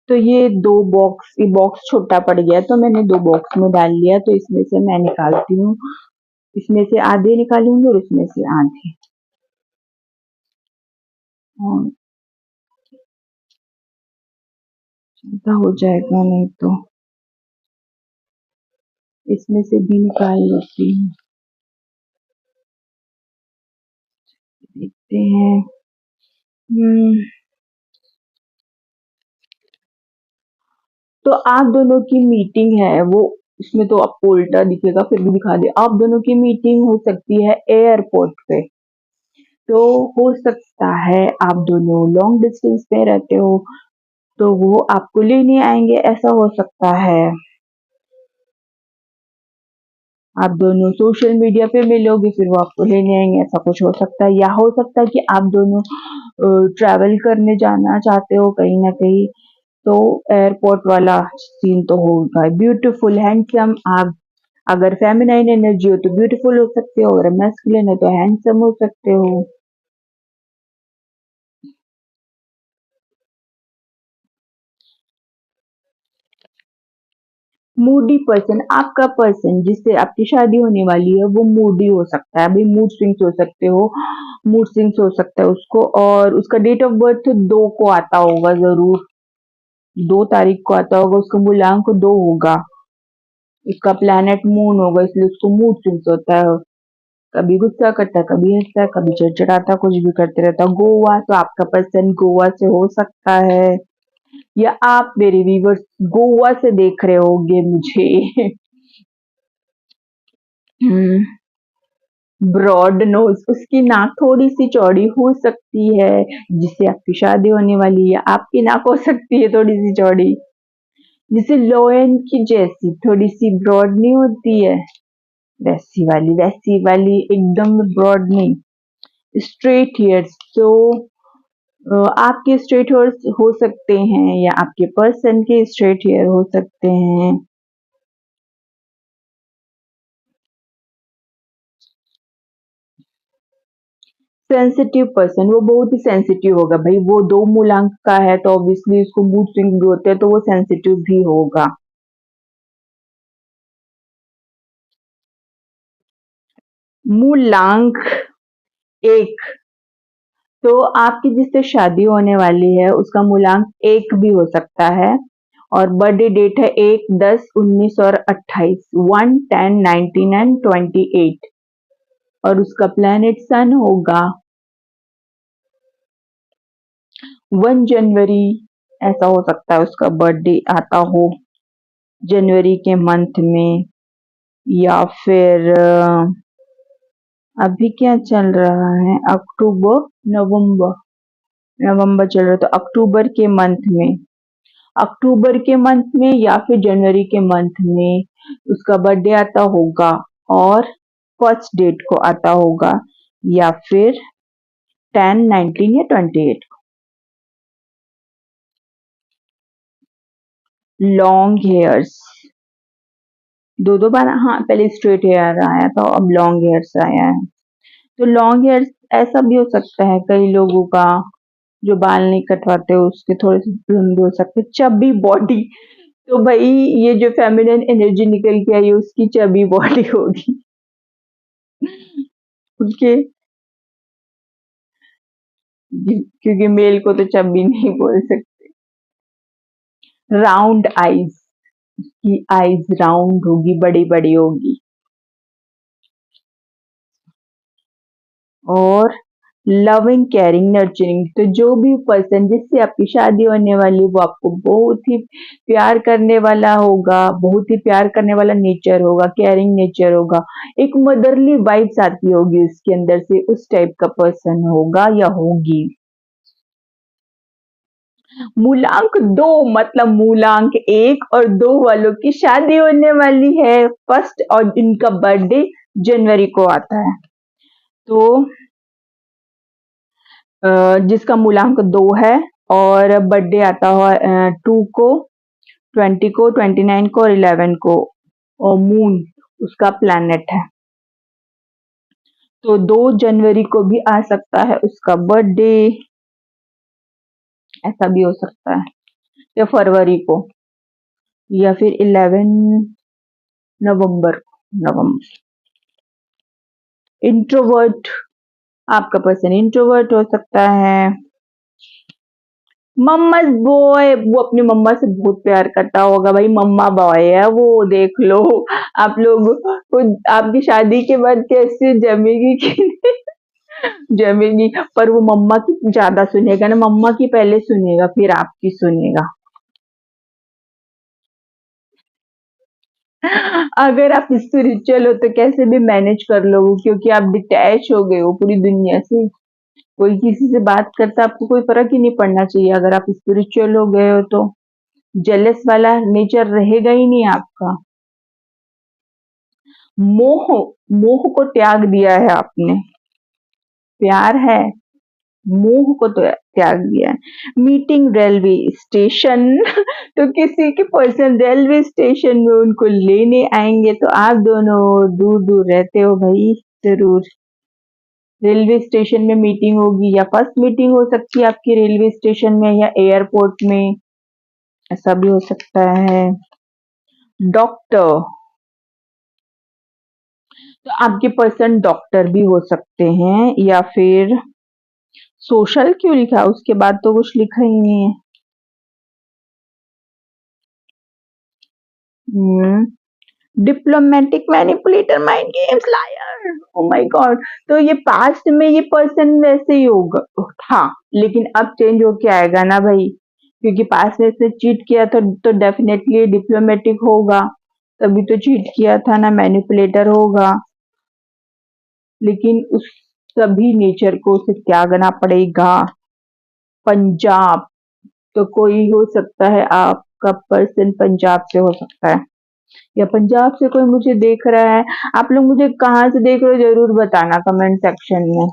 तो ये बॉक्स छोटा पड़ गया तो मैंने 2 बॉक्स में डाल लिया, तो इसमें से मैं निकालती हूँ, इसमें से आधे निकालूंगी और इसमें से आधे। और ऐसा हो जाएगा नहीं तो इसमें से भी निकाल लेती हूँ, देखते हैं। तो आप दोनों की मीटिंग है, वो इसमें तो आपको उल्टा दिखेगा, फिर भी दिखा दे। आप दोनों की मीटिंग हो सकती है एयरपोर्ट पे। तो हो सकता है आप दोनों लॉन्ग डिस्टेंस पे रहते हो, तो वो आपको लेने आएंगे, ऐसा हो सकता है। आप दोनों सोशल मीडिया पे मिलोगे, फिर वो आपको लेने आएंगे, ऐसा कुछ हो सकता है। या हो सकता है कि आप दोनों ट्रैवल करने जाना चाहते हो कहीं ना कहीं, तो एयरपोर्ट वाला सीन तो होगा। ब्यूटीफुल हैंडसम, आप अगर फेमिनाइन एनर्जी हो तो ब्यूटीफुल हो सकते हो, अगर मैस्कुलिन है तो हैंडसम हो सकते हो। मूडी पर्सन, आपका पर्सन जिससे आपकी शादी होने वाली है वो मूडी हो सकता है, अभी मूड स्विंग्स हो सकते हो, मूड स्विंग्स हो सकता है उसको। और उसका डेट ऑफ बर्थ 2 को आता होगा, जरूर 2 तारीख को आता होगा, उसका मूलांक 2 होगा, उसका प्लैनेट मून होगा, इसलिए उसको मूड स्विंग्स होता है। कभी गुस्सा करता है, कभी हंसता है, कभी चिड़चिड़ाता है, कुछ भी करते रहता है। गोवा, तो आपका पर्सन गोवा से हो सकता है, या आप मेरे व्यूवर्स गोवा से देख रहे होंगे मुझे। ब्रॉड नोज, उसकी नाक थोड़ी सी चौड़ी हो सकती है, जिससे आपकी शादी होने वाली है। आपकी नाक हो सकती है थोड़ी सी चौड़ी, जिसे लोयन की जैसी, थोड़ी सी ब्रॉड नहीं होती है, वैसी वाली एकदम ब्रॉड नहीं। स्ट्रेट हेयर्स, तो आपके स्ट्रेट हेयर्स हो सकते हैं, या आपके पर्सन के स्ट्रेट हेयर हो सकते हैं। सेंसिटिव पर्सन, वो बहुत ही सेंसिटिव होगा भाई, वो 2 मूलांक का है तो ऑब्वियसली उसको मूड स्विंग भी होते हैं, तो वो सेंसिटिव भी होगा। मूलांक 1, तो आपकी जिससे शादी होने वाली है उसका मूलांक 1 भी हो सकता है, और बर्थडे डेट है 1, 10, 19 और 28, 1, 10, 19 एंड 28, और उसका प्लेनेट सन होगा 1 जनवरी। ऐसा हो सकता है उसका बर्थडे आता हो जनवरी के मंथ में, या फिर अभी क्या चल रहा है, अक्टूबर, नवंबर, नवंबर चल रहा है, तो अक्टूबर के मंथ में या फिर जनवरी के मंथ में उसका बर्थडे आता होगा, और फर्स्ट डेट को आता होगा, या फिर 10, 19 या 28। लॉन्ग हेयर्स, दो दो बार, हाँ पहले स्ट्रेट हेयर आया था, अब लॉन्ग हेयर्स आया है। तो लॉन्ग हेयर्स ऐसा भी हो सकता है कई लोगों का, जो बाल नहीं कटवाते उसके थोड़े से लंबे हो सकते, चबी बॉडी। तो भाई ये जो फेमिनिन एनर्जी निकल के आई है उसकी चबी बॉडी होगी। उसके, क्योंकि मेल को तो चबी नहीं बोल सकते। राउंड आईज, की आईज राउंड होगी, बड़ी बड़ी होगी। और लविंग, केयरिंग, नर्चरिंग, तो जो भी पर्सन जिससे आपकी शादी होने वाली वो आपको बहुत ही प्यार करने वाला होगा, बहुत ही प्यार करने वाला नेचर होगा, केयरिंग नेचर होगा, एक मदरली वाइब्स आती होगी उसके अंदर से, उस टाइप का पर्सन होगा या होगी। मूलांक 2, मतलब मूलांक 1 और 2 वालों की शादी होने वाली है फर्स्ट, और इनका बर्थडे जनवरी को आता है। तो जिसका मूलांक 2 है, और बर्थडे आता है 2 को, 20 को, 29 को और 11 को, और मून उसका प्लैनेट है। तो 2 जनवरी को भी आ सकता है उसका बर्थडे, ऐसा भी हो सकता है। या फरवरी को या फिर 11 नवंबर नवंबर। इंट्रोवर्ट, आपका पर्सन इंट्रोवर्ट हो सकता है। मम्मा's बॉय, वो अपनी मम्मा से बहुत प्यार करता होगा भाई, मम्मा बॉय है वो, देख लो। आप लोग को आपकी शादी के बाद कैसे जमेगी कि नहीं जमेगी, पर वो मम्मा की ज्यादा सुनेगा ना, मम्मा की पहले सुनेगा फिर आपकी सुनेगा। अगर आप स्पिरिचुअल हो तो कैसे भी मैनेज कर लोगे, क्योंकि आप डिटैच हो गए हो पूरी दुनिया से। कोई किसी से बात करता है, आपको कोई फर्क ही नहीं पड़ना चाहिए। अगर आप स्पिरिचुअल हो गए हो तो जेलस वाला नेचर रहेगा ही नहीं आपका। मोह, मोह को त्याग दिया है आपने। प्यार है, मोह को तो त्याग दिया है। मीटिंग रेलवे स्टेशन तो किसी के पर्सन रेलवे स्टेशन में उनको लेने आएंगे तो आप दोनों दूर दूर रहते हो भाई, जरूर। रेलवे स्टेशन में मीटिंग होगी, या फर्स्ट मीटिंग हो सकती है आपकी रेलवे स्टेशन में या एयरपोर्ट में, ऐसा भी हो सकता है। डॉक्टर, तो आपके पर्सन डॉक्टर भी हो सकते हैं, या फिर सोशल क्यों लिखा है? उसके बाद तो कुछ लिखा ही नहीं है। Diplomatic, manipulator, mind games, liar, oh my God. तो ये पास्ट में ये पर्सन वैसे ही होगा था, लेकिन अब चेंज होके आएगा ना भाई, क्योंकि पास्ट में इसने चीट किया था तो डेफिनेटली डिप्लोमेटिक होगा, तभी तो चीट किया था ना, मैनिपुलेटर होगा। लेकिन उस सभी नेचर को उसे त्यागना पड़ेगा। पंजाब, तो कोई हो सकता है आपका पर्सन पंजाब से हो सकता है, या पंजाब से कोई मुझे देख रहा है। आप लोग मुझे कहाँ से देख रहे हो जरूर बताना कमेंट सेक्शन में।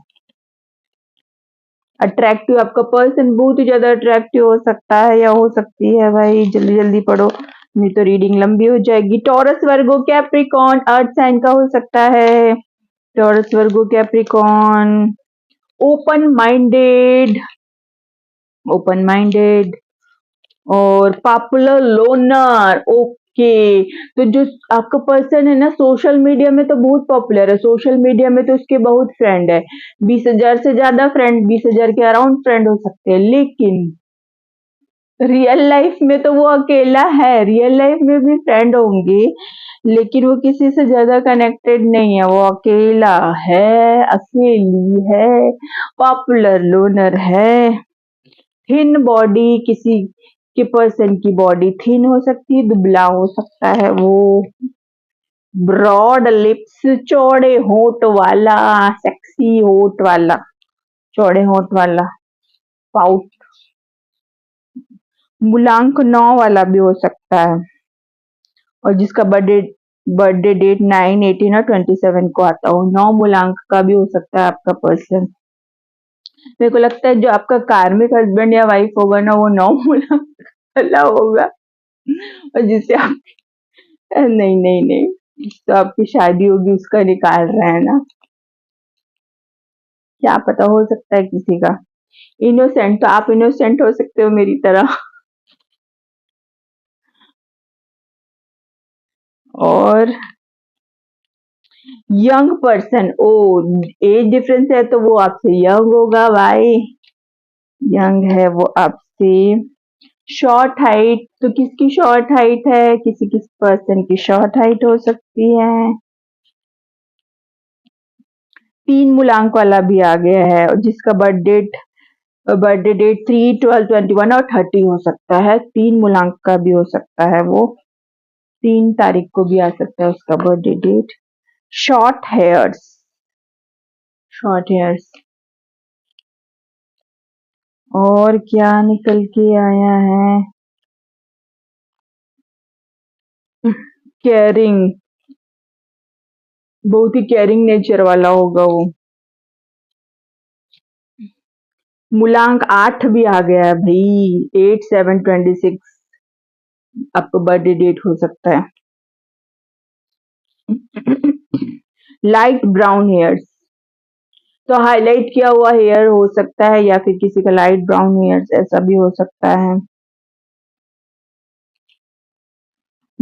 अट्रैक्टिव, आपका पर्सन बहुत ही ज्यादा अट्रैक्टिव हो सकता है या हो सकती है भाई, जल्दी जल्दी पढ़ो नहीं तो रीडिंग लंबी हो जाएगी। Taurus, Virgo, Capricorn, earth sign का हो सकता है। Taurus, Virgo, Capricorn. Open minded, open minded और पॉपुलर लोनर, ओके। तो जो आपका पर्सन है ना, सोशल मीडिया में तो बहुत पॉपुलर है, सोशल मीडिया में तो उसके बहुत फ्रेंड है, 20,000 से ज्यादा फ्रेंड, 20,000 के अराउंड फ्रेंड हो सकते हैं, लेकिन रियल लाइफ में तो वो अकेला है। रियल लाइफ में भी फ्रेंड होंगे, लेकिन वो किसी से ज्यादा कनेक्टेड नहीं है, वो अकेला है, अकेली है, पॉपुलर लोनर है। थिन बॉडी, किसी के पर्सन की बॉडी थिन हो सकती है, दुबला हो सकता है वो। ब्रॉड लिप्स, चौड़े होठ वाला, सेक्सी होठ वाला, चौड़े होठ वाला, पाउट। मूलांक 9 वाला भी हो सकता है, और जिसका बर्थडे बर्थडे डेट 9, 18 और 27 को आता हो, 9 मूलांक का भी हो सकता है आपका पर्सन। मेरे को लगता है जो आपका कार्मिक हस्बैंड या वाइफ होगा ना, वो 9 मूलांक वाला होगा, और जिससे आप नहीं नहीं नहीं, तो आपकी शादी होगी उसका निकाल रहे हैं ना, क्या पता, हो सकता है किसी का। इनोसेंट, तो आप इनोसेंट हो सकते हो मेरी तरह। और यंग पर्सन, ओ, एज डिफरेंस है तो वो आपसे यंग होगा भाई, यंग है वो आपसे। शॉर्ट हाइट, तो किसकी शॉर्ट हाइट है? किसी किस पर्सन की शॉर्ट हाइट हो सकती है। 3 मूलांक वाला भी आ गया है, और जिसका बर्थडे डेट 3, 12, 21 और 30 हो सकता है। 3 मूलांक का भी हो सकता है वो, 3 तारीख को भी आ सकता है उसका birthday date. Short hairs, short hairs. और क्या निकल के आया है? केयरिंग, बहुत ही केयरिंग नेचर वाला होगा वो। मूलांक 8 भी आ गया है भाई, 8/7/26 आपका बर्थडे डेट हो सकता है। लाइट ब्राउन हेयर्स, तो हाईलाइट किया हुआ हेयर हो सकता है, या फिर किसी का लाइट ब्राउन हेयर्स, ऐसा भी हो सकता है।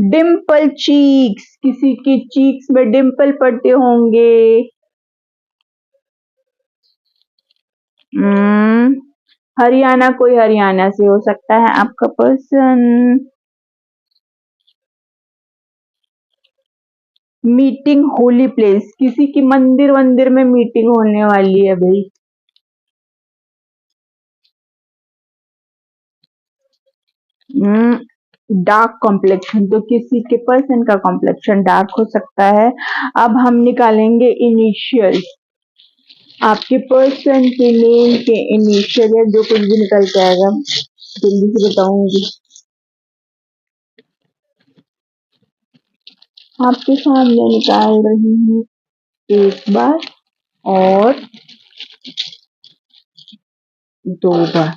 डिम्पल चीक्स, किसी की चीक्स में डिम्पल पड़ते होंगे। हम्म, हरियाणा, कोई हरियाणा से हो सकता है आपका पर्सन। मीटिंग होली प्लेस, किसी की मंदिर वंदिर में मीटिंग होने वाली है भाई। डार्क कॉम्प्लेक्शन, तो किसी के पर्सन का कॉम्प्लेक्शन डार्क हो सकता है। अब हम निकालेंगे इनिशियल, आपके पर्सन के नेम के इनिशियल है, जो कुछ भी निकल के आएगा जल्दी से बताऊंगी। आपके सामने निकाल रही हूँ एक बार और दो बार।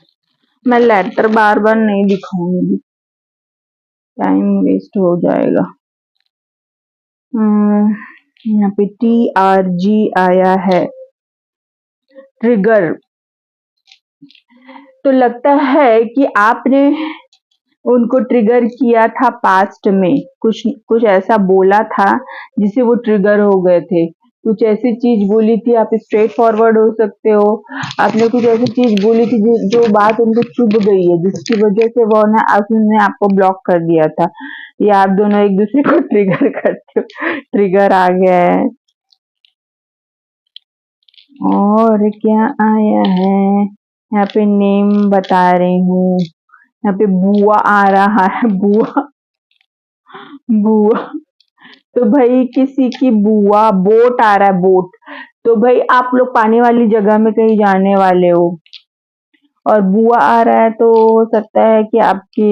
मैं लेटर बार बार नहीं दिखाऊंगी, टाइम वेस्ट हो जाएगा। यहाँ पे TRG आया है, ट्रिगर। तो लगता है कि आपने उनको ट्रिगर किया था पास्ट में, कुछ कुछ ऐसा बोला था जिससे वो ट्रिगर हो गए थे। कुछ ऐसी चीज बोली थी, आप स्ट्रेट फॉरवर्ड हो सकते हो। आपने कुछ ऐसी चीज बोली थी जो बात उनको चुभ गई है, जिसकी वजह से वो ना उसने आपको ब्लॉक कर दिया था, या आप दोनों एक दूसरे को ट्रिगर करते हो, ट्रिगर आ गया है। और क्या आया है, यहाँ पे नेम बता रही हूँ। यहाँ पे बुआ आ रहा है, बुआ, बुआ। तो भाई किसी की बुआ, बोट आ रहा है, बोट। तो भाई आप लोग पानी वाली जगह में कहीं जाने वाले हो, और बुआ आ रहा है तो हो सकता है कि आपकी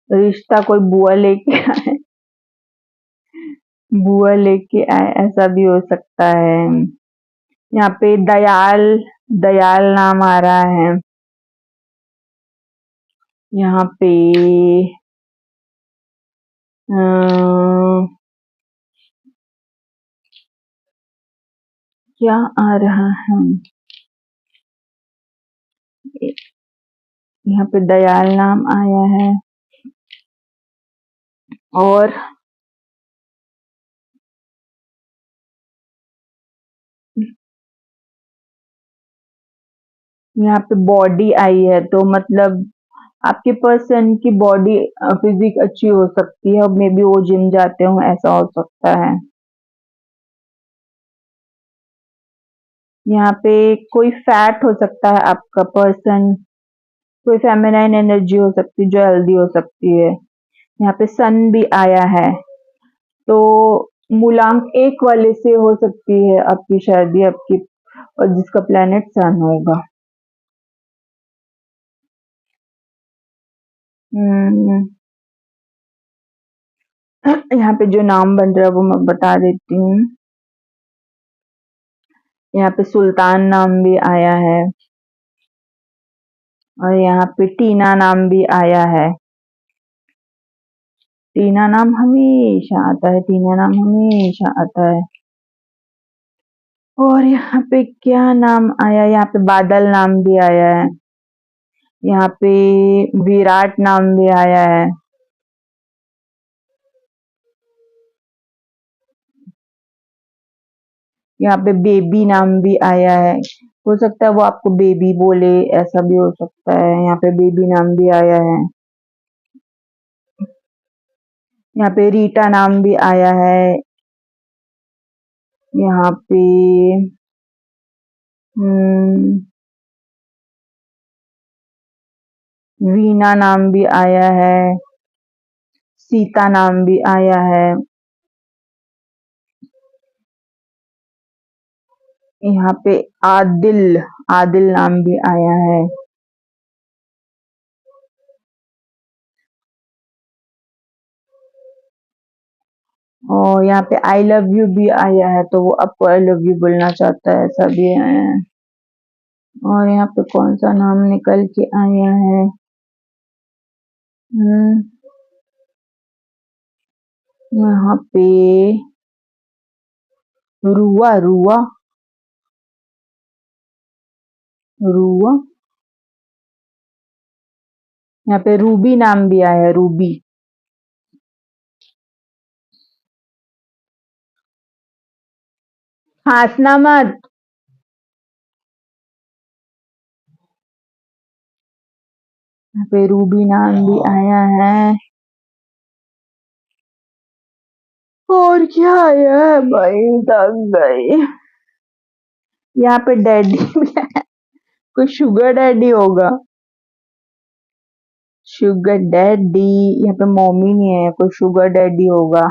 रिश्ता कोई बुआ लेके आए, बुआ लेके आए, ऐसा भी हो सकता है। यहाँ पे दयाल, दयाल नाम आ रहा है। यहाँ पे क्या आ रहा है, यहाँ पे दयाल नाम आया है। और यहाँ पे बॉडी आई है, तो मतलब आपके पर्सन की बॉडी फिजिक अच्छी हो सकती है, और मे बी वो जिम जाते हो, ऐसा हो सकता है। यहाँ पे कोई फैट हो सकता है आपका पर्सन, कोई फेमिनाइन एनर्जी हो सकती है जो हेल्दी हो सकती है। यहाँ पे सन भी आया है, तो मूलांक एक वाले से हो सकती है आपकी शादी, आपकी, और जिसका प्लेनेट सन होगा। हम्म, यहाँ पे जो नाम बन रहा है वो मैं बता देती हूँ। यहाँ पे सुल्तान नाम भी आया है, और यहाँ पे टीना नाम भी आया है। टीना नाम हमेशा आता है, टीना नाम हमेशा आता है। और यहाँ पे क्या नाम आया, यहाँ पे बादल नाम भी आया है। यहाँ पे विराट नाम भी आया है। यहाँ पे बेबी नाम भी आया है, हो सकता है वो आपको बेबी बोले, ऐसा भी हो सकता है। यहाँ पे बेबी नाम भी आया है। यहाँ पे रीटा नाम भी आया है। यहाँ पे हम्म, वीना नाम भी आया है। सीता नाम भी आया है। यहाँ पे आदिल, आदिल नाम भी आया है। और यहाँ पे आई लव यू भी आया है, तो वो आपको आई लव यू बोलना चाहता है, ऐसा भी आया है। और यहाँ पे कौन सा नाम निकल के आया है, हम्म, यहाँ पे रुआ, रुआ, रुआ। यहाँ पे रूबी नाम भी आया है, रूबी। हंसना मत। यहाँ पे रूबी नाम भी आया है। और क्या आया है भाई, थक गई। यहाँ पे डैडी भी है। कोई शुगर डैडी होगा। Sugar daddy. यहाँ पे मम्मी नहीं है, कोई शुगर डैडी होगा।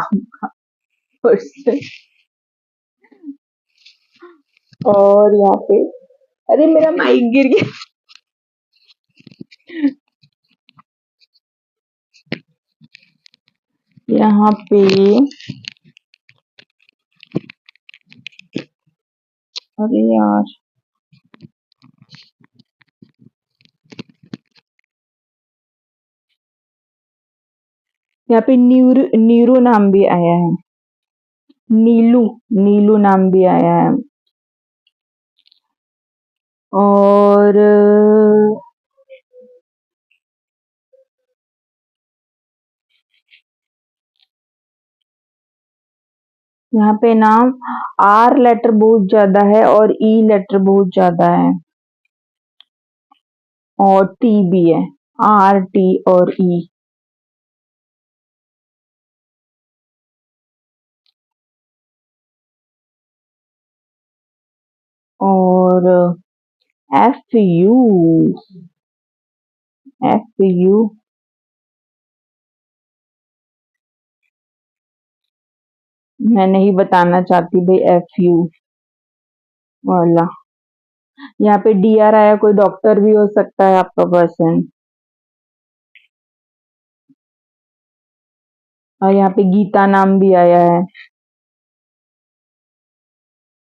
और यहाँ पे, अरे मेरा माइक गिर गया। यहाँ पे, अरे यार, यहाँ पे नीरू नाम भी आया है। नीलू, नीलू नाम भी आया है। और यहाँ पे नाम आर लेटर बहुत ज्यादा है और ई लेटर बहुत ज्यादा है, और टी भी है। आर टी और ई। और एफ यू, एफ यू। मैं नहीं बताना चाहती भाई, एफ यू वाला। यहाँ पे डी आर आया, कोई डॉक्टर भी हो सकता है आपका पर्सन। और यहाँ पे गीता नाम भी आया है।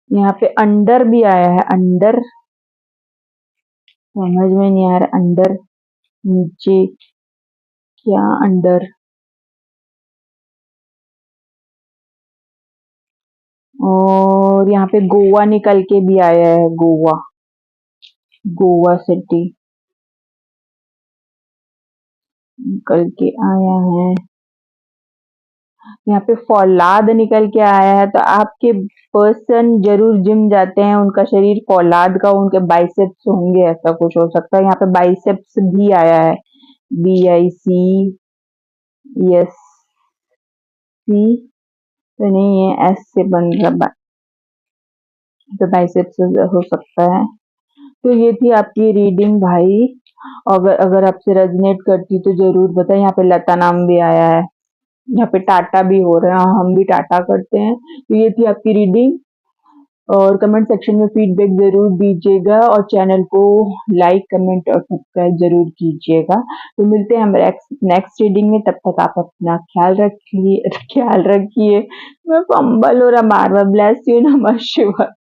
यहाँ पे अंडर भी आया है, अंडर। समझ में नहीं आ रहा, अंडर नीचे, क्या अंडर। और यहाँ पे गोवा निकल के भी आया है, गोवा, गोवा सिटी निकल के आया है। यहाँ पे फौलाद निकल के आया है, तो आपके पर्सन जरूर जिम जाते हैं, उनका शरीर फौलाद का, उनके बाइसेप्स होंगे, ऐसा कुछ हो सकता है। यहाँ पे बाइसेप्स भी आया है, BICEPS। तो नहीं है, एस से बन रहा, तो बाइसेप्स हो सकता है। तो ये थी आपकी रीडिंग भाई। अगर अगर आपसे रेजोनेट करती तो जरूर बताएं। यहाँ पे लता नाम भी आया है। यहाँ पे टाटा भी हो रहा है, हम भी टाटा करते हैं। तो ये थी आपकी रीडिंग, और कमेंट सेक्शन में फीडबैक जरूर दीजिएगा, और चैनल को लाइक, कमेंट और सब्सक्राइब जरूर कीजिएगा। तो मिलते हैं हम नेक्स्ट रीडिंग में, तब तक आप अपना ख्याल रखिए। मैं फंबल हो रहा बार बार। ब्लेस यू, नमः शिवाय।